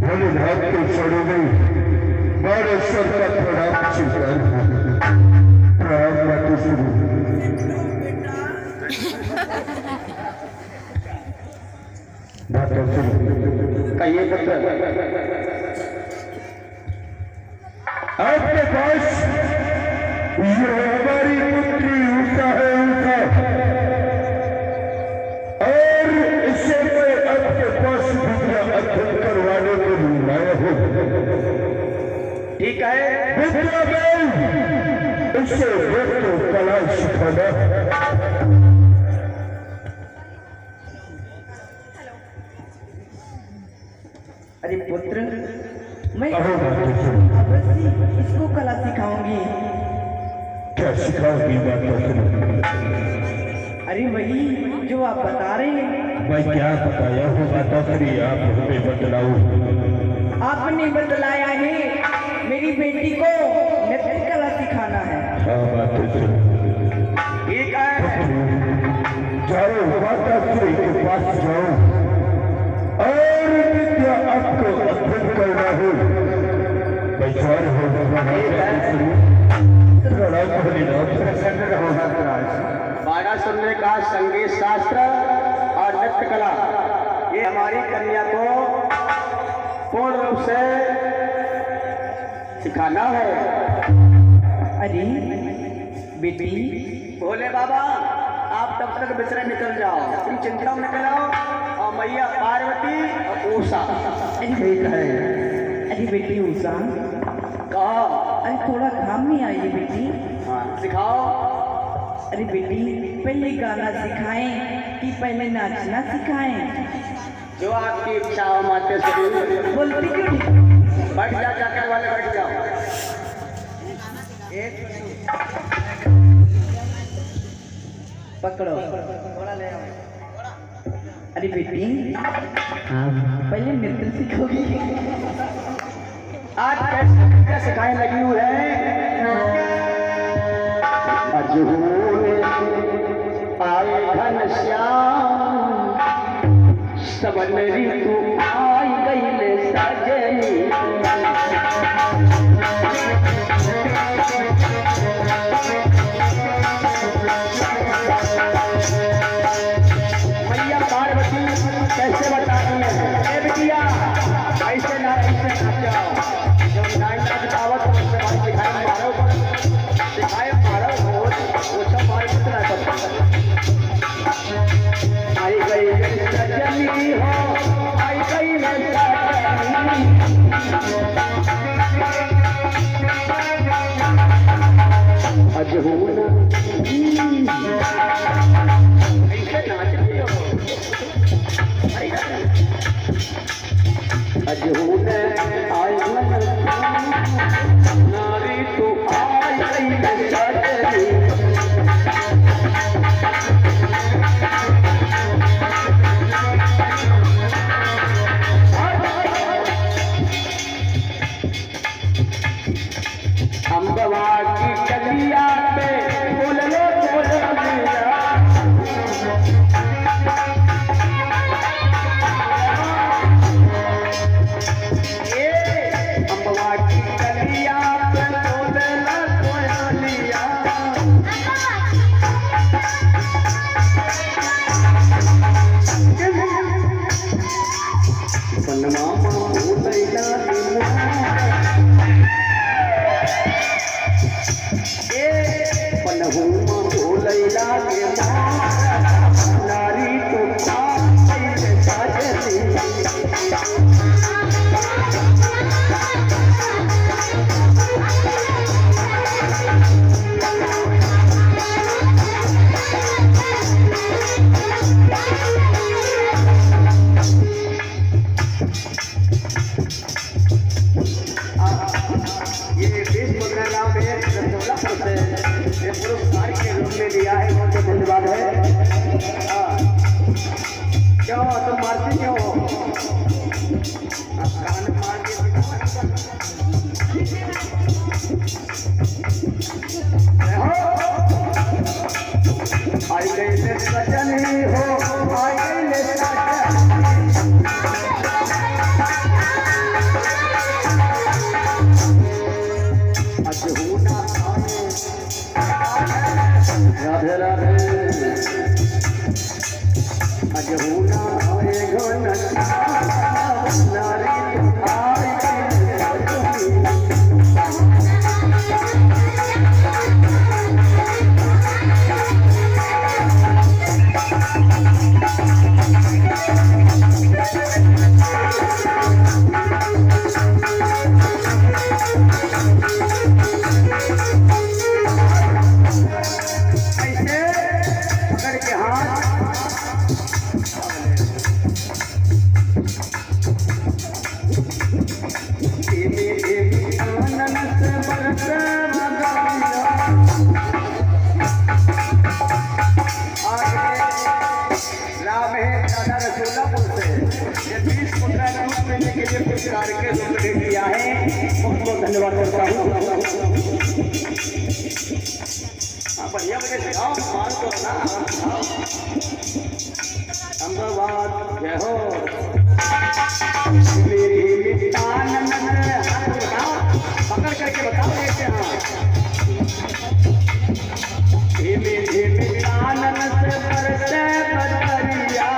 भोलेनाथ के चढ़ो गई बड़े सर का प्रणाम स्वीकार प्रणाम माता श्री माता श्री कहिए पुत्र। आपके पास ये हमारी पुत्री उषा है उषा, और इसे मैं आपके पास विद्या अध्ययन करवाने के लिए लाया हूँ। ठीक है विद्या में इसे वेद कला सिखाना। अरे पुत्र, मैं अहो माता श्री, अवश्य इसको कला सिखाऊंगी। क्या सिखाओगी माता श्री? अरे वही जो आप बता रहे हैं। मैं क्या बताया हूँ माता श्री, आप हमें बतलाओ। आपने बतलाया है मेरी बेटी को नृत्य कला सिखाना है। हाँ माता श्री, ठीक है। जाओ माता श्री के पास जाओ और विद्या आपको अध्ययन करना हो। मैं जा रहा हूँ माता श्री। प्रणाम भोलेनाथ। प्रसन्न रहो महाराज। बारह सुनने का संगीत शास्त्र और नृत्य कला ये हमारी कन्या को पूर्ण रूप से सिखाना है। अरे बेटी, भोले बाबा आप तब तक बिछड़े निकल जाओ, तुम चिंता में निकल आओ और मैया पार्वती और उषा। ठीक है। अरे बेटी उषा, कहो। अरे थोड़ा काम में आइए बेटी। हाँ सिखाओ। अरे बेटी, पहले गाना सिखाएं कि पहले नाचना सिखाएं? जो आपकी इच्छा हो माते श्री। बोलती क्यों नहीं? बैठ जा, जाकर वाले बैठ जाओ। पकड़ो। थोड़ा ले आओ। अरे बेटी, पहले नृत्य सीखोगी। आज कैसे सिखाने लगी हुई है। अजहूरे आए घनश्याम, सबन ऋतु आई गई सजनी। मैया पार्वती कैसे बताती है? ए बिटिया ऐसे ना ऐसे नाच जाओ। जब नाच गावत तो उससे बात सिखाए मारो वो सब मार कितना करता। आई गई सजनी हो, आई गई सजनी। अजहूना ऐसे नाच रही हो। अजहूना आई नारी तो आई गई सजनी। अम्बवा की कलिया पे बोल लो अम्बवा की कलिया पे बोलना कोयलिया। बनमामा बोलैला पनहुमा बोलैला के नारी तो साजनी। ये देश गाँव में रसगुल्ला से ये पुरस्कार के रूप में दिया है। बहुत बहुत धन्यवाद है। क्यों तुम मारती क्यों हो? कान मार के आई गई सजनी हो, आई गई सजनी। मुझे पुरस्कार के रूप में दिया है, बहुत बहुत धन्यवाद करता हूँ। बढ़िया वजह से आओ, मान तो ना अहमदाबाद जय हो। मेरी मितान बताओ, पकड़ करके बताओ कैसे। हाँ मेरी मितान से बरसे बदरिया,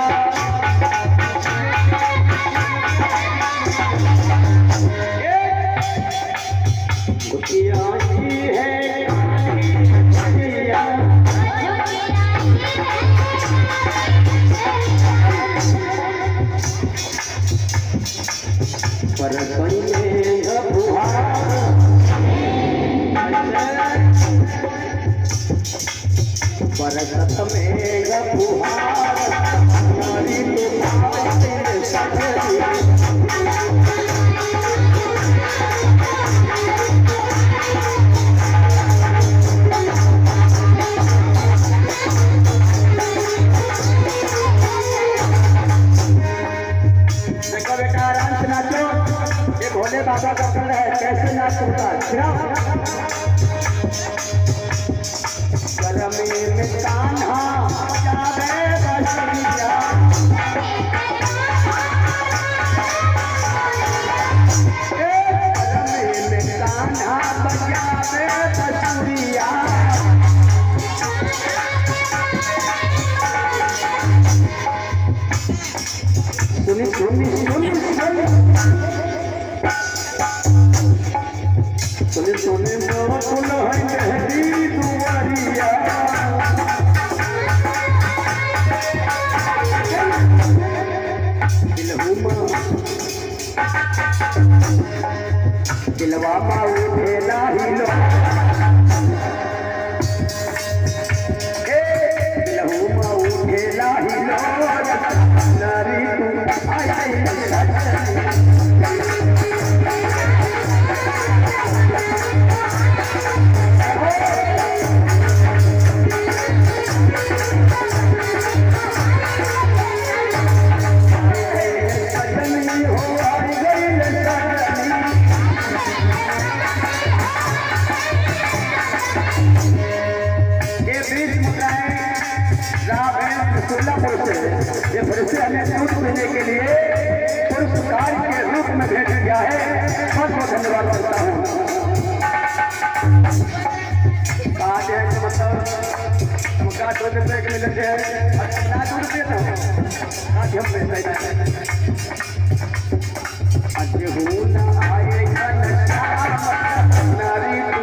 बरसत में फुहार हमारी देखो बेटा आराम से नाचो, ये भोले बाबा का प्रण है, कैसे नाच होता है। में कान्हा जावे बसरिया, में कान्हा बजावे बसुरिया, सुनी सुनी सुनी सुनी सुनी मोकुल है मेहदी दुआरिया, दिलवा माऊ भेला हिलो, दिलहू माऊ भेला हिलो, नारी तू आई ये फरिश्ते हमें दूध पीने के लिए पुरस्कार के रूप में भेज दिया है, बहुत बहुत धन्यवाद करता हूँ। मतलब तुमका 2 रुपये के मिलते हैं, ना 2 रुपये ना आज हम पैसा नारी तू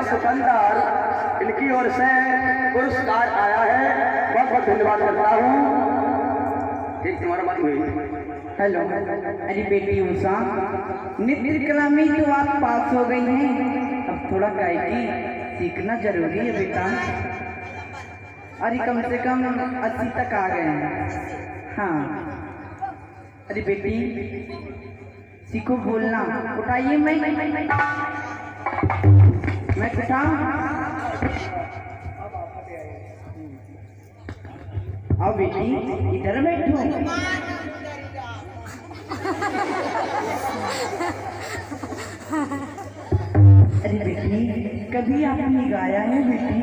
दुकानदार, इनकी ओर से पुरस्कार आया है, बहुत बहुत धन्यवाद करता हूँ। ठीक तुम्हारा बात हुई। हेलो, अरे बेटी उषा, नृत्य कला में तो आप पास हो गई हैं, अब थोड़ा गायकी सीखना जरूरी है बेटा। अरे कम से कम 80 तक आ गए हैं। हाँ अरे बेटी सीखो बोलना, उठाइए मैं उठाऊं। आओ बेटी इधर बैठो। अरे बेटी कभी आपने गाया है बेटी?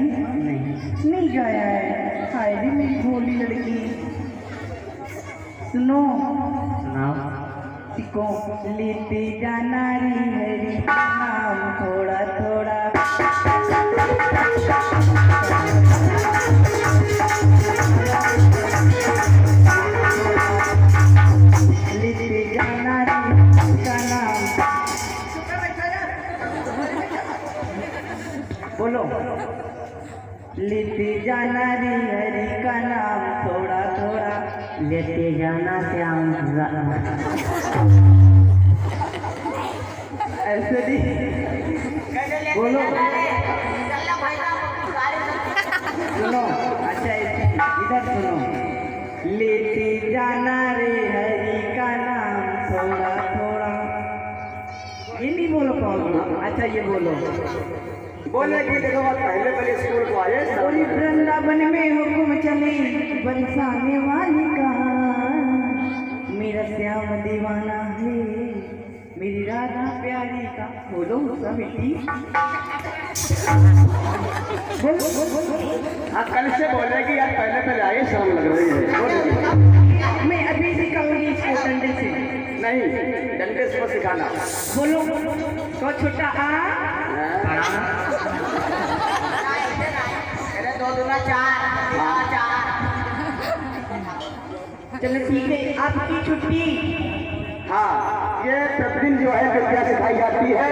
नहीं गाया है। हाय रे मेरी भोली लड़की। सुनो सीखो। लेते जाना रे हरी नाम थोड़ा थोड़ा, लेते जाना रे का नाम। बोलो। लेते जाना रे हरी का नाम थोड़ा थोड़ा, लेते जाना श्याम। ऐसे नहीं बोलो। इधर सुनो। लेते जाना रे हरि का नाम थोड़ा थोड़ा, ये नहीं बोल पाओगे? अच्छा ये बोलो। बोले कि देखो आप पहले पहले स्कूल को आए और वृंदावन में हुक्म चले बरसाने वाली कहा, मेरा श्याम दीवाना है मेरी राधा प्यारी का। बोलो समिति, आप कल से बोलेगी यार पहले पहले आए शर्म लग रही है। मैं अभी सिखाऊंगी इसको डंडे से। नहीं डंडे से मत सिखाना। बोलो तो छोटा आ दो दूना चार। चलो ठीक है, आपकी छुट्टी। हाँ ये प्रतिदिन जो है विद्या सिखाई जाती है।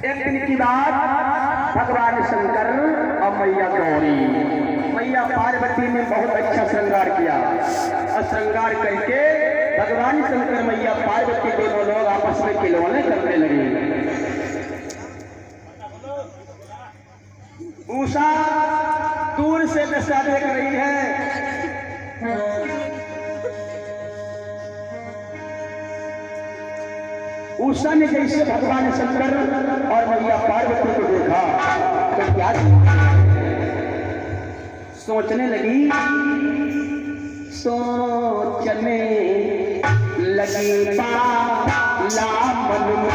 एक दिन की बात, भगवान शंकर और मैया गौरी, मैया पार्वती ने बहुत अच्छा श्रृंगार किया और श्रृंगार करके भगवान शंकर मैया पार्वती दोनों लोग आपस में खिलौने करने लगे। उषा दूर से दशा देख रही है। उषा ने जैसे भगवान शंकर और मैया पार्वती को देखा तो क्या सोचने लगी, सोचने लगी बाला मन में,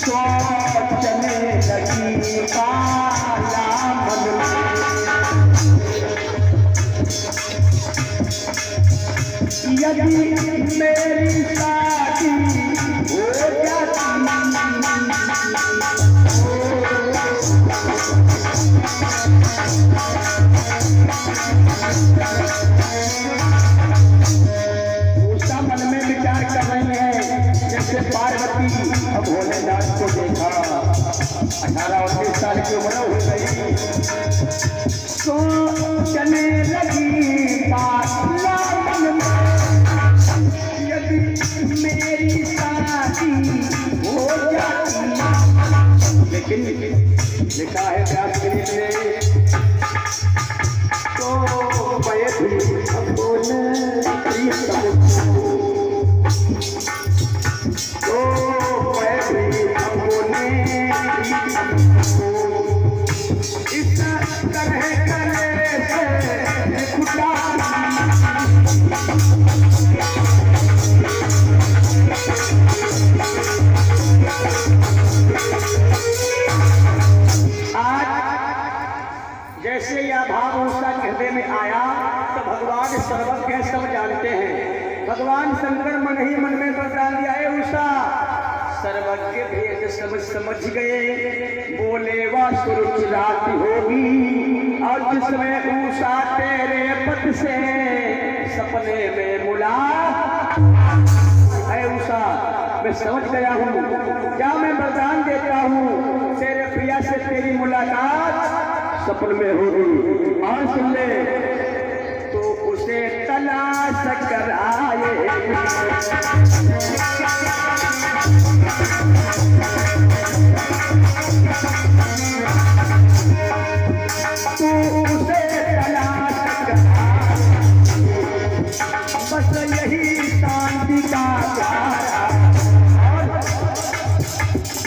सोचने लगी बाला मन में, यदि मेरी शादी हो जाती, उषा मन में विचार कर रही है। जैसे पार्वती अब भोलेनाथ को देखा, 18-19 साल की उम्र हो गई, सोचने लगी बाला मन में, यदि मेरी शादी हो जाती। लेकिन लिखा है व्यास ने तो मैं भी हमको न प्रियतम तो मैं भी हमको न इस तरह करे से खुदा जैसे यह भाव उषा के हृदय में आया तो भगवान सर्वज्ञ सब जानते हैं। भगवान शंकर मन ही मन में वरदान दिया है, उषा सर्वज्ञ भेद समझ गए, बोले वह सुरुचि रात होगी और जिसमें उषा तेरे पद से सपने में मुला है। उषा मैं समझ गया हूँ, क्या मैं वरदान देता हूँ, तेरे प्रिया से तेरी मुलाकात सपन में होगी। और सुन ले तो उसे तलाश कर आए, तो उसे तलाश कर आए, बस यही शांति का प्यारा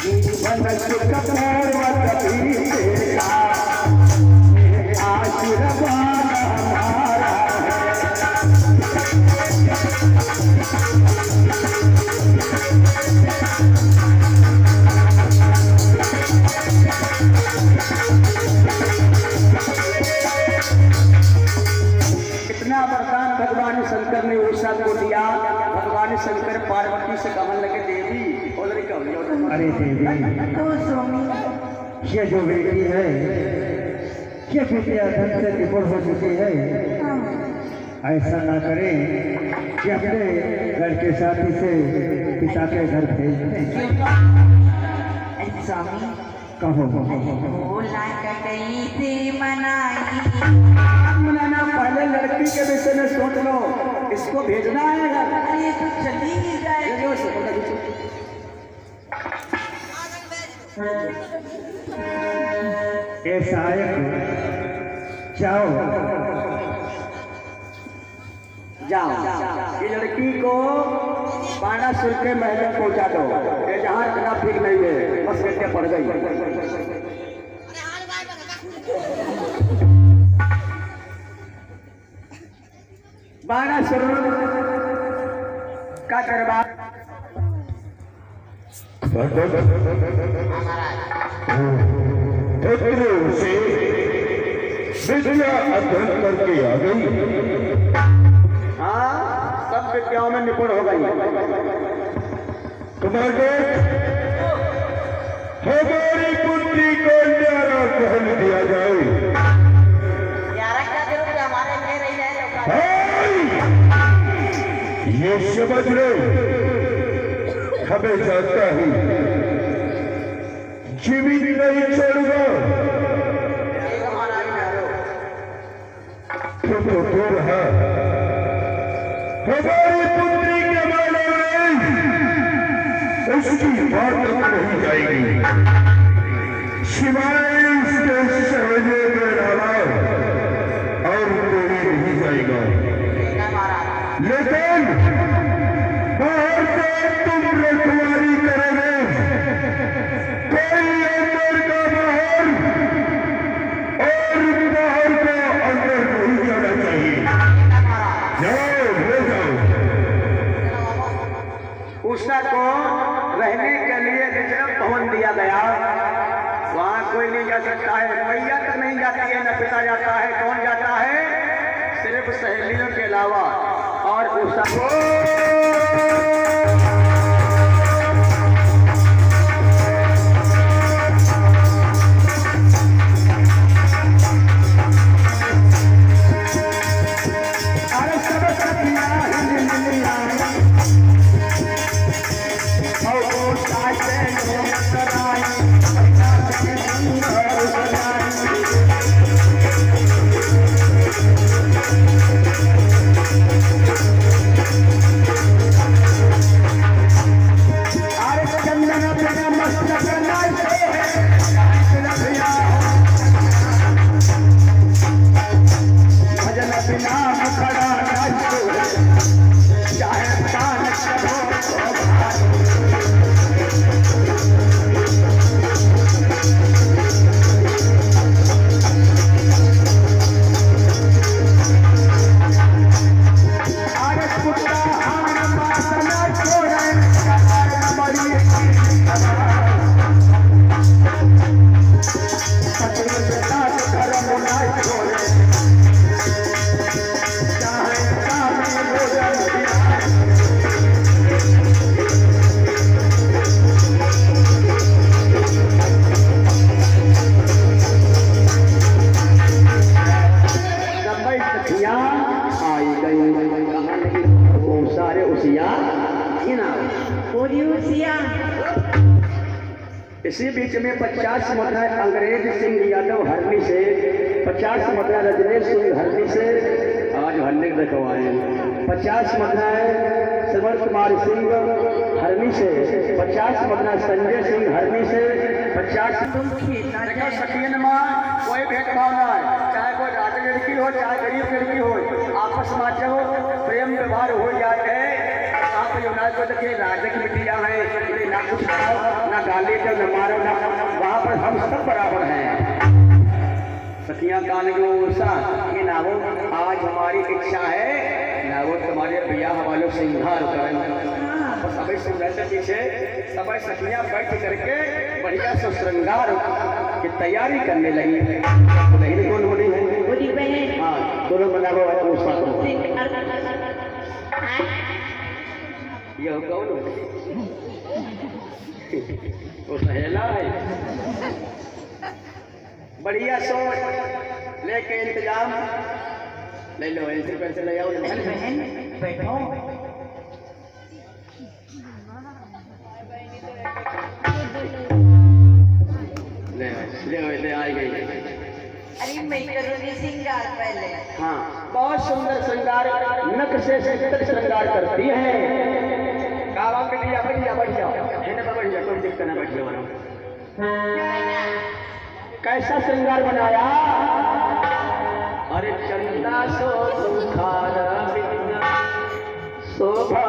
जीवन सुख पूर्वक बीतेगा, आशीर्वाद हमारा इतना वरदान भगवान शंकर ने उषा को दिया। भगवान शंकर पार्वती से कहने लगे, देवी अरे देवी, ये जो बेटी है ये विद्या धन से विपुल हो चुकी है, ऐसा ना करें कि अपने घर के साथी से पिता के घर भेज दें। स्वामी कहो बोला कहीं से मनाई, मनाना पहले लड़की के विषय में सोच लो, इसको भेजना है। अरे तो चली ही जाए। ए सहायक जाओ जाओ, ये लड़की को बाणासुर के महल में पहुंचा दो। ये जहाँ इतना ठीक नहीं है, बस बेटे पड़ गई। बाणासुर का दरबार पुत्र से विद्या अध्ययन करके आ गई। हाँ, सब विद्याओं में निपुण हो गई। तुम्हारे हमारी पुत्री को न्यारा कहल दिया जाए। ये समझ लो, हमें जानता है जीवित नहीं छोड़ूंगा। तुम तो दूर है, हमारी पुत्री के बारे में उसकी बात नहीं जाएगी, सिवाय उसके सहजे के अलावा और कोई नहीं जाएगा। लेकिन बाहर से तुम रखवाली करोगे, कोई अंदर का बाहर और बाहर का अंदर नहीं जाना चाहिए। जाओ, ले जाओ। उषा को रहने के लिए रिजर्व भवन दिया गया। वहाँ कोई नहीं जा सकता है, मैया तक नहीं जाती है, न पिता जाता है। कौन जाता है? सिर्फ सहेलियों के अलावा। और उषा इसी बीच में 50 मुद्राएं अंग्रेज सिंह यादव हरनी से, 50 मुद्रा रजनेश सिंह हरनी से, आज हरनी रखवाए, 50 मुद्राएं श्रवण कुमार सिंह हरनी से, 50 मुद्रा संजय सिंह हरनी से, 50 देखो सखियन माँ कोई भेदभाव ना है, चाहे कोई राजा लड़की हो चाहे गरीब लड़की हो, आपस में जब प्रेम व्यवहार हो जाए आप यूनाइट को देखिए, राजा की बिटिया है, ना कुछ खाओ ना गाली दो न मारो ना, वहाँ पर हम सब बराबर हैं। सखियाँ कान की उषा ये नावो आज हमारी इच्छा है, नावो तुम्हारे भैया हमारे सिंगार करें। सभी सुंदर से पीछे सभी सखियाँ बैठ करके बढ़िया से श्रृंगार की तैयारी करने लगी। नहीं कौन बोली है? हाँ, दोनों बनाओ उषा को। ये कौन वो सहेला है, बढ़िया सोच लेके इंतजाम ले लो, एंट्री पैसे ले आओ। बैठो ले आई गई। अरे मैं करूँगी श्रृंगार पहले। हाँ, बहुत सुंदर श्रृंगार, नख से श्रृंगार करती है। कावा के लिए बढ़िया बढ़िया, इन्हें बढ़िया कोई दिक्कत ना, बढ़िया वाला कैसा श्रृंगार बनाया? अरे चंदा सो सुखार शोभा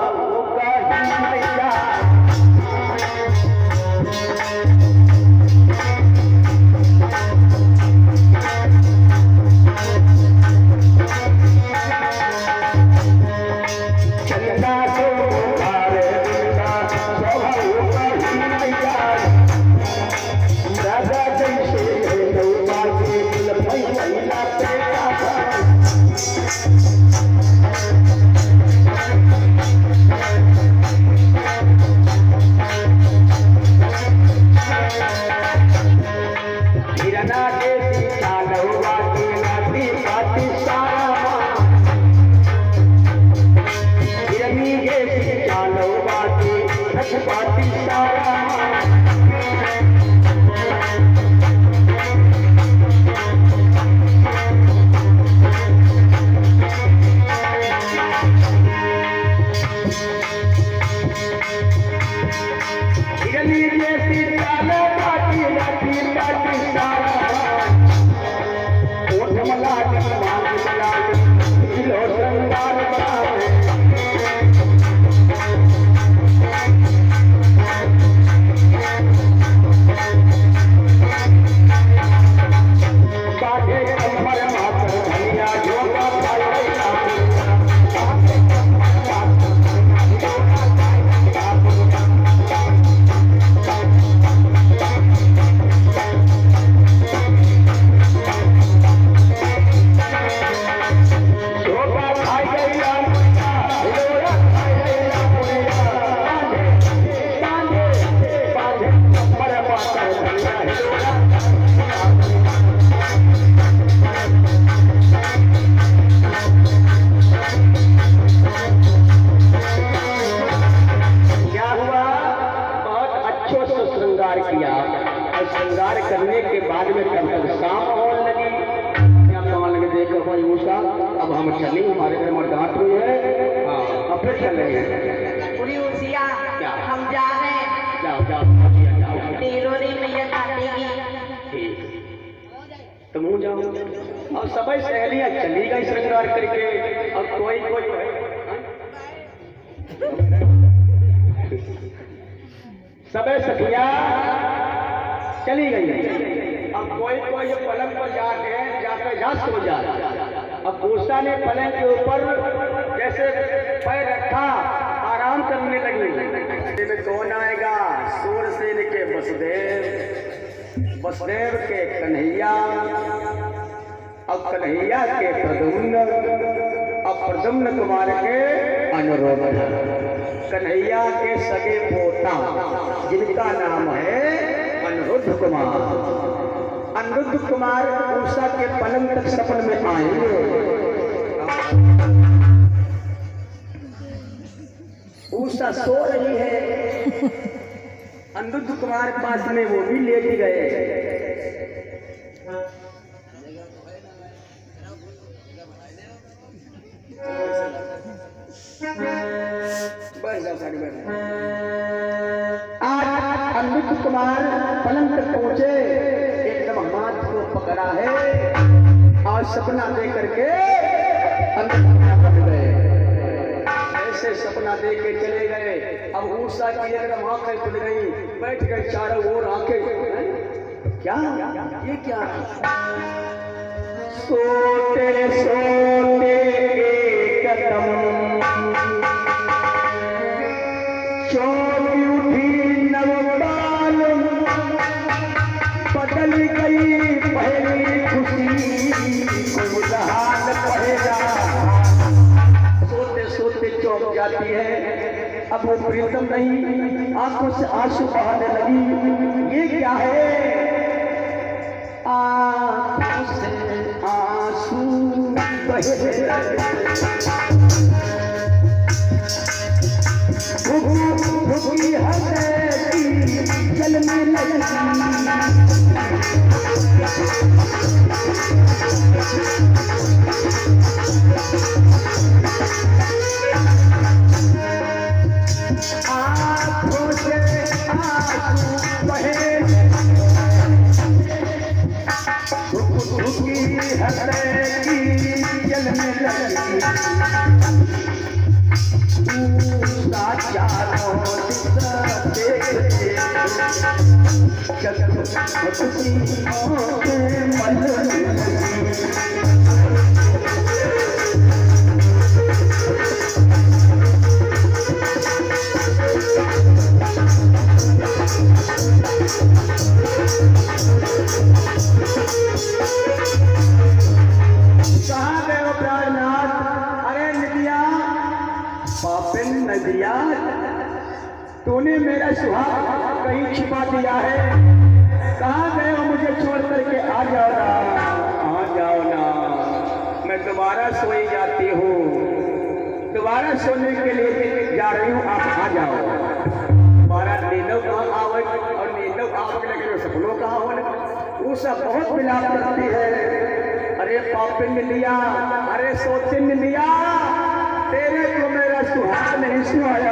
मैया श्रृंगार करने के बाद में कब तक शाम होने लगी क्या कहाँ लगे देखो भाई उषा अब हम चलेंगे हमारे घर में डांट हुई है हाँ अब फिर चलेंगे पूरी उसिया क्या? हम जा रहे हैं। जाओ जाओ जाओ टीरोरी मैया काटेगी। ठीक तुम जाओ और सभी सहेलियां चली गई श्रृंगार करके और कोई कोई सबे सखिया चली गई। अब कोई कोई पलंग पर जाके सो जा। अब उषा ने पलंग के ऊपर जैसे पैर रखा आराम करने लगी। में कौन आएगा? सूरसेन के वसुदेव, वसुदेव के कन्हैया, अब कन्हैया के प्रद्युम्न, अब प्रद्युम्न कुमार के अनुरोध, कन्हैया के सगे पोता जिनका नाम है अनिरुद्ध कुमार। अनिरुद्ध कुमार उषा के पलंग तक सपन में आएंगे। उषा सो रही है, अनिरुद्ध कुमार पास में वो भी लेट गए। आज अनिरुद्ध कुमार पलंग तक पहुंचे, एकदम हाथ को पकड़ा है और सपना दे करके अनिरुद्ध कुमार बन गए। ऐसे सपना दे के चले गए। अब उषा की एकदम आंखें खुल गई, बैठ गए चारों ओर आंखें। क्या ये क्या? सोते सोते एकदम चोरी उठी नवबाल, बदल गई पहली खुशी गुलहाल पहेला। सोते सोते चौंक जाती है। अब वो प्रीतम नहीं, आंखों से आंसू बहाने लगी। ये क्या है? आंखों से आंसू बहे, भूखी हंसी जलने लगी। आँखों से आंसू बहे, की जलने लगी उसका चारों दिशा देखते जगमगती आँखें मलने लगी। नदिया तूने मेरा सुहाग कहीं छिपा दिया है, कहाँ गए हो? मुझे छोड़ करके आ जाओ ना, आ जाओ ना। मैं दोबारा सोई जाती हूँ, दोबारा सोने के लिए जा रही हूँ, आप आ जाओ। हमारा नींदों कहाँ आवत और नींदों आवत लगे सपनों कहाँ हो, वो सब बहुत मिलाप करती है। अरे पापी निंदिया, अरे सोची निंदिया, तेरे को मेरा सुहाग नहीं सुहाया